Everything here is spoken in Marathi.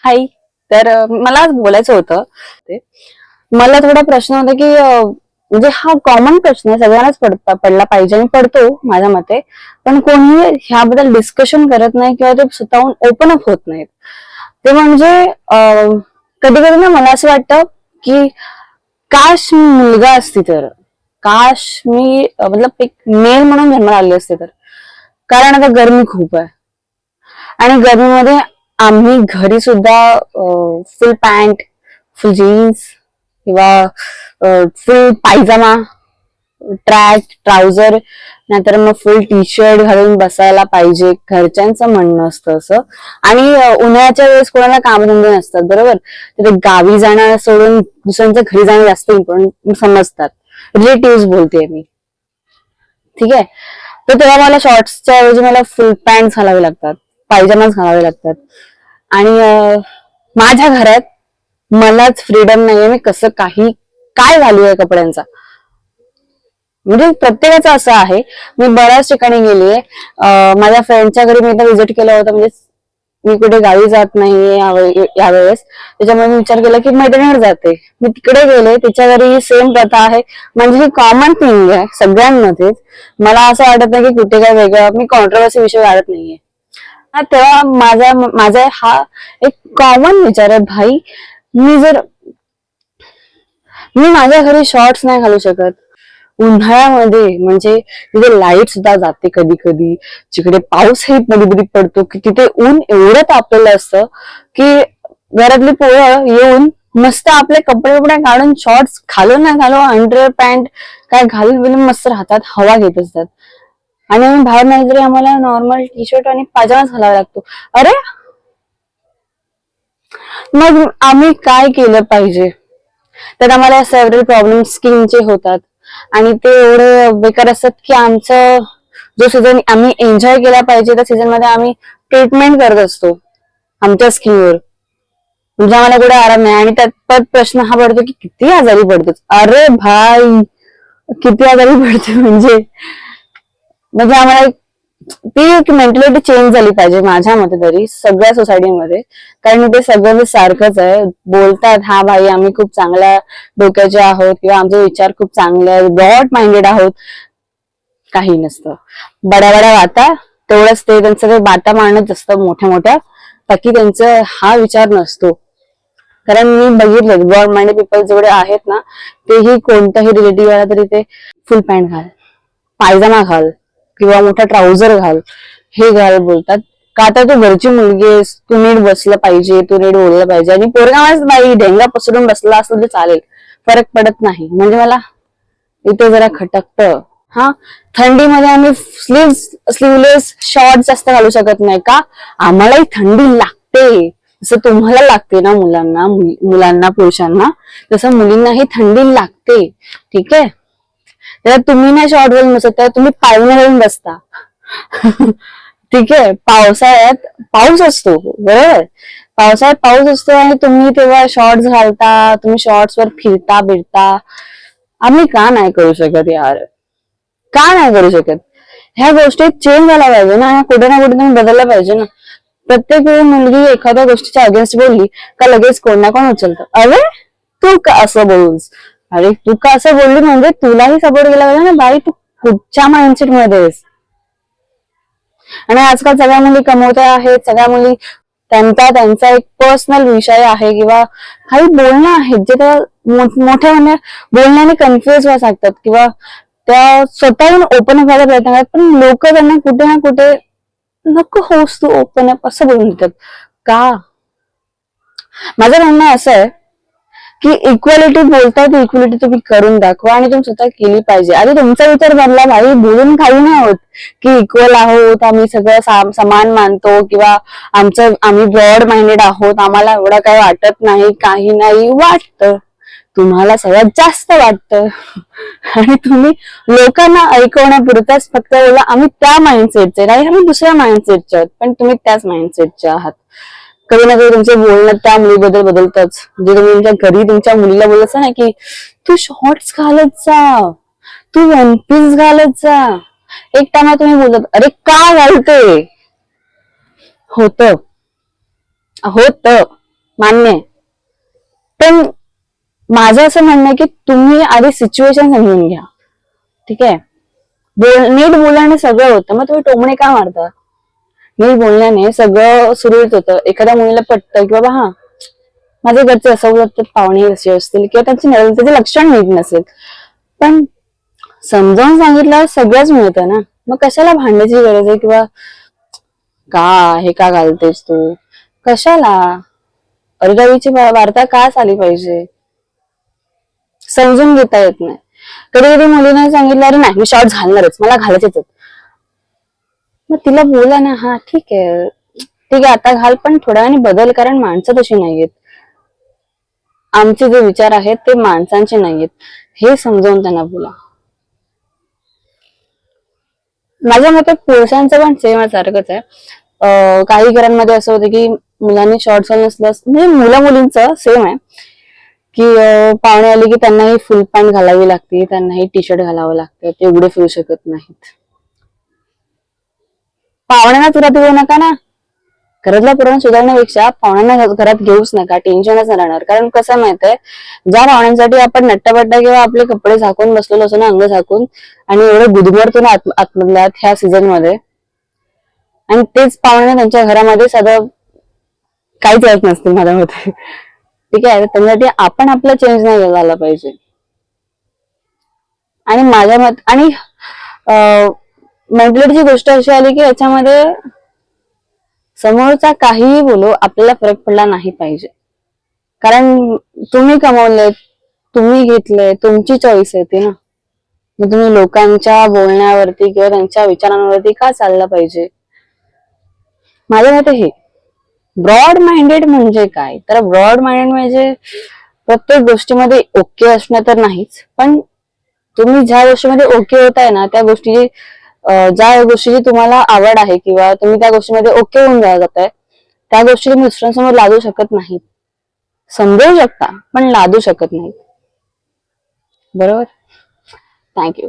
हाय. तर मला आज बोलायचं होतं ते मला थोडा प्रश्न होता की म्हणजे हा कॉमन प्रश्न आहे, सगळ्यांनाच पडला पाहिजे आणि पडतो माझ्या मते. पण कोणी ह्याबद्दल डिस्कशन करत नाही किंवा ते स्वतःहून ओपन अप होत नाहीत. ते म्हणजे कधी कधी ना मला असं वाटतं की काश मी मुलगा असती तर, काश मी मतलब एक मेल म्हणून जन्माला आले असते तर. कारण आता गरमी खूप आहे आणि गरमीमध्ये आम्ही घरी सुद्धा फुल पॅन्ट, फुल जीन्स किंवा फुल पायजमा, ट्रॅक, ट्राउझर, नाहीतर मग फुल टी शर्ट घालून बसायला पाहिजे, घरच्यांचं म्हणणं असतं असं. आणि उन्हाळ्याच्या वेळेस कोणाला कामधंदे नसतात, बरोबर. तर गावी जाणं सोडून दुसऱ्यांच्या घरी जाणं जास्त इम्पॉर्टंट समजतात. रिलेटिव्ह बोलते मी, ठीक आहे. तर तेव्हा मला शॉर्ट्सच्या ऐवजी मला फुल पॅन्ट घालावे लागतात, पायजमाच घालावे लागतात. आणि माझ्या घरात मलाच फ्रीडम नाहीये, मी कसं काही काय घालू या कपड्यांचा. म्हणजे प्रत्येकाचं असं आहे. मी बऱ्याच ठिकाणी गेलीये. माझ्या फ्रेंडच्या घरी मी एकदा व्हिजिट केलं होतं, म्हणजे मी कुठे गावी जात नाहीये यावेळेस, त्याच्यामुळे मी विचार केला की मैत्रिणीवर जाते. मी तिकडे गेले, तिच्या घरी सेम प्रथा आहे. म्हणजे ही कॉमन थिंग आहे सगळ्यांमध्येच. मला असं वाटत नाही की कुठे काय वेगळं, मी कॉन्ट्रोवर्सी विषय काढत नाहीये. तेव्हा माझा माझा हा एक कॉमन विचार आहे भाई. मी जर मी माझ्या घरी शॉर्ट्स नाही घालू शकत उन्हाळ्यामध्ये, म्हणजे तिथे लाईट सुद्धा जाते कधी कधी, जिकडे पाऊसही कधी कधी पडतो, की तिथे ऊन एवढं तापलेलं असतं की घरातली पोरं येऊन मस्त आपले कपडे कपडे काढून शॉर्ट्स घालू ना घालू, अंडर पॅन्ट काय घालून बिलून मस्त राहतात, हवा घेत असतात. आणि आम्ही बाहेर नाही तरी आम्हाला नॉर्मल टी शर्ट आणि पायजमाच घालावा लागतो. अरे मग आम्ही काय केलं पाहिजे? तर आम्हाला सेव्हरल प्रॉब्लेम स्किनचे होतात आणि ते एवढे बेकार असतात की आमचं जो सीझन आम्ही एन्जॉय केला पाहिजे त्या सीझन मध्ये आम्ही ट्रीटमेंट करत असतो आमच्या स्किनवर. म्हणजे आम्हाला कुठे आराम नाही आणि त्यात प्रश्न हा पडतो की किती आजारी पडतो. अरे भाई, किती आजारी पडतो म्हणजे म्हणजे आम्हाला ती एक मेंटॅलिटी चेंज झाली पाहिजे माझ्या मते तरी सगळ्या सोसायटीमध्ये. कारण ते सगळं सारखंच आहे, बोलतात हा भाई आम्ही खूप चांगल्या डोक्याचे आहोत किंवा आमचे विचार खूप चांगले आहेत, ब्रॉड माइंडेड आहोत. काही नसतं. बड्या बड्या वाटा, तेवढंच ते त्यांचं काही बाटा मारणंच असतं मोठ्या मोठ्या, बाकी त्यांचा हा विचार नसतो. कारण मी बघितलं ब्रॉड माइंडेड पीपल जेवढे आहेत ना, तेही कोणताही रिलेटिव्ह आला तरी ते फुल पॅन्ट घाल, पायजमा घाल किंवा मोठा ट्राउझर घाल, हे घाल बोलतात. का तर तू घरची मुलगी आहेस, तू नीट बसलं पाहिजे, तू नीट बोललं पाहिजे. आणि पोरगा बाई ढेंगा पसरून बसला असलं तर चालेल, फरक पडत नाही. म्हणजे मला इथे जरा खटकत. हा, थंडीमध्ये आम्ही स्लीवलेस शॉर्ट जास्त घालू शकत नाही का? आम्हालाही थंडी लागते, जसं तुम्हाला लागते ना मुलांना, मुलांना पुरुषांना, तसं मुलींनाही थंडी लागते, ठीक आहे. तर तुम्ही नाही शॉर्ट घालून बसत, तर तुम्ही पायजमा घालून बसता. ठीक आहे. पावसाळ्यात पाऊस असतो, बरोबर. पावसाळ्यात पाऊस असतो आणि तुम्ही तेव्हा शॉर्ट्स घालता, तुम्ही शॉर्ट्स वर फिरता बिरता. आम्ही का नाही करू शकत यार? का नाही करू शकत? ह्या गोष्टी चेंज झाल्या पाहिजे ना, कुठे ना कुठे तुम्ही बदललं पाहिजे ना. प्रत्येक वेळी मुलगी एखाद्या गोष्टीच्या अगेन्स्ट बोलली का लगेच कोण ना कोण उचलतं, अरे तू का असं बोलूस, अरे तू का असं बोलली म्हणजे तुलाही सपोर्ट केला पाहिजे ना बाई, तू कुठच्या माइंडसेट मध्ये आहेस. आणि आजकाल सगळ्या मुली कमवत्या आहेत, सगळ्या मुली त्यांचा त्यांचा एक पर्सनल विषय आहे किंवा काही बोलणं आहेत जे त्या मोठ्या मोठ्या बोलण्याने कन्फ्युज व्हायला सांगतात किंवा त्या स्वतःहून ओपन व्हायला प्रयत्न करतात, पण लोक त्यांना कुठे ना कुठे नको होस तू ओपन अप असं बोलून देतात का? माझं म्हणणं असं आहे की इक्वालिटी बोलताय तर इक्वालिटी तुम्ही करून दाखवा आणि तुम्ही स्वतः केली पाहिजे. आधी तुमचा विचार बनला भाई, बोलून काही नाही होत की इक्वल आहोत, आम्ही सगळं समान मानतो किंवा आम्ही ब्रॉड माइंडेड आहोत, आम्हाला एवढं काही वाटत नाही. काही नाही वाटतं, तुम्हाला सगळ्यात जास्त वाटतं. आणि तुम्ही लोकांना ऐकवण्यापुरताच फक्त बोला आम्ही त्या माइंडसेटचे नाही, आम्ही दुसऱ्या माइंडसेटचे आहोत, पण तुम्ही त्याच माइंडसेटचे आहात. कधी ना कधी तुमचे बोलणं त्या मुलीबद्दल बदलतच. जे तुम्ही तुमच्या घरी तुमच्या मुलीला बोलत ना की तू शॉर्ट्स घालत जा, तू वन पीस घालत जा, एक टाइम तुम्ही बोलत अरे का घालते, होत होत मान्य आहे. पण माझं असं म्हणणं आहे की तुम्ही आधी सिच्युएशन समजून घ्या. ठीक आहे. नीट बोलल्याने सगळं होतं. मग तुम्ही टोमणे का मारता? नीट बोलण्याने सगळं सुरळीत होतं. एखाद्या मुलीला पटतं की बाबा हा माझे घरचे असं बोलतात, पाहुणे असे असतील किंवा त्याचे लक्षण नीट नसेल, पण समजावून सांगितल्यावर सगळंच मिळतं ना. मग कशाला भांडायची गरज आहे किंवा का हे का घालतेस तू, कशाला अरेरावीची वार्ता का चाली पाहिजे? समजून घेता येत नाही. कधी कधी मुलीने सांगितलं अरे नाही मी शॉर्ट्स घालणारच, मला घालायचेच. मग तिला बोला ना, हा ठीक आहे ठीक आहे आता घाल, पण थोड्या वेळाने बदल, कारण माणसं तशी नाहीयेत. आमचे जे विचार आहेत ते माणसांचे नाहीयेत, हे समजावून त्यांना बोला. माझ्या मते पुरुषांचं पण सेम सारखंच आहे. काही घरांमध्ये असं होतं की मुलांनी शॉर्ट्स नसलं, म्हणजे मुला मुलींचं सेम आहे की पाहुणे आले की त्यांनाही फुल पॅन्ट घालावी लागते, त्यांनाही टी शर्ट घालावं लागतं, ते उघडे फिरू शकत नाहीत. पाहुण्यांना तुला देऊ नका ना. घरातल्या पोरांना सुधारण्यापेक्षा पाहुण्यांना घरात घेऊच नका, टेन्शनच नाही राहणार. कारण कसं माहितीये, ज्या पाहुण्यांसाठी आपण नट्टापट्टा किंवा आपले कपडे झाकून बसलेलो असतो ना, अंग झाकून, आणि एवढं गुदमरतो ना आतमधल्यात ह्या सीझन मध्ये, आणि तेच पाहुणे त्यांच्या घरामध्ये साधं काहीच येत नसते माझ्या मते. ठीक आहे. त्यासाठी आपण आपलं चेंज नाही झाला पाहिजे. आणि माझ्या मत आणि मेंटॅलिटीची गोष्ट अशी आली की याच्यामध्ये समोरचा काहीही बोलो आपल्याला फरक पडला नाही पाहिजे. कारण तुम्ही कमवले, तुम्ही घेतले, तुमची चॉईस आहे ती ना. मग तुम्ही लोकांच्या बोलण्यावरती किंवा त्यांच्या विचारांवरती का चाललं पाहिजे? माझ्या मते हे ब्रॉड माइंडेड म्हणजे काय, तर ब्रॉड माइंडेड म्हणजे प्रत्येक गोष्टीमध्ये ओके असणं तर नाहीच, पण तुम्ही ज्या गोष्टीमध्ये ओके होताय ना, त्या गोष्टीची ज्या गोष्टीची तुम्हाला आवड आहे किंवा तुम्ही त्या गोष्टीमध्ये ओके होऊन जाताय, त्या गोष्टी तुम्ही दुसऱ्यांसमोर लादू शकत नाहीत. समजवू शकता पण लादू शकत नाहीत. बरोबर. थँक्यू.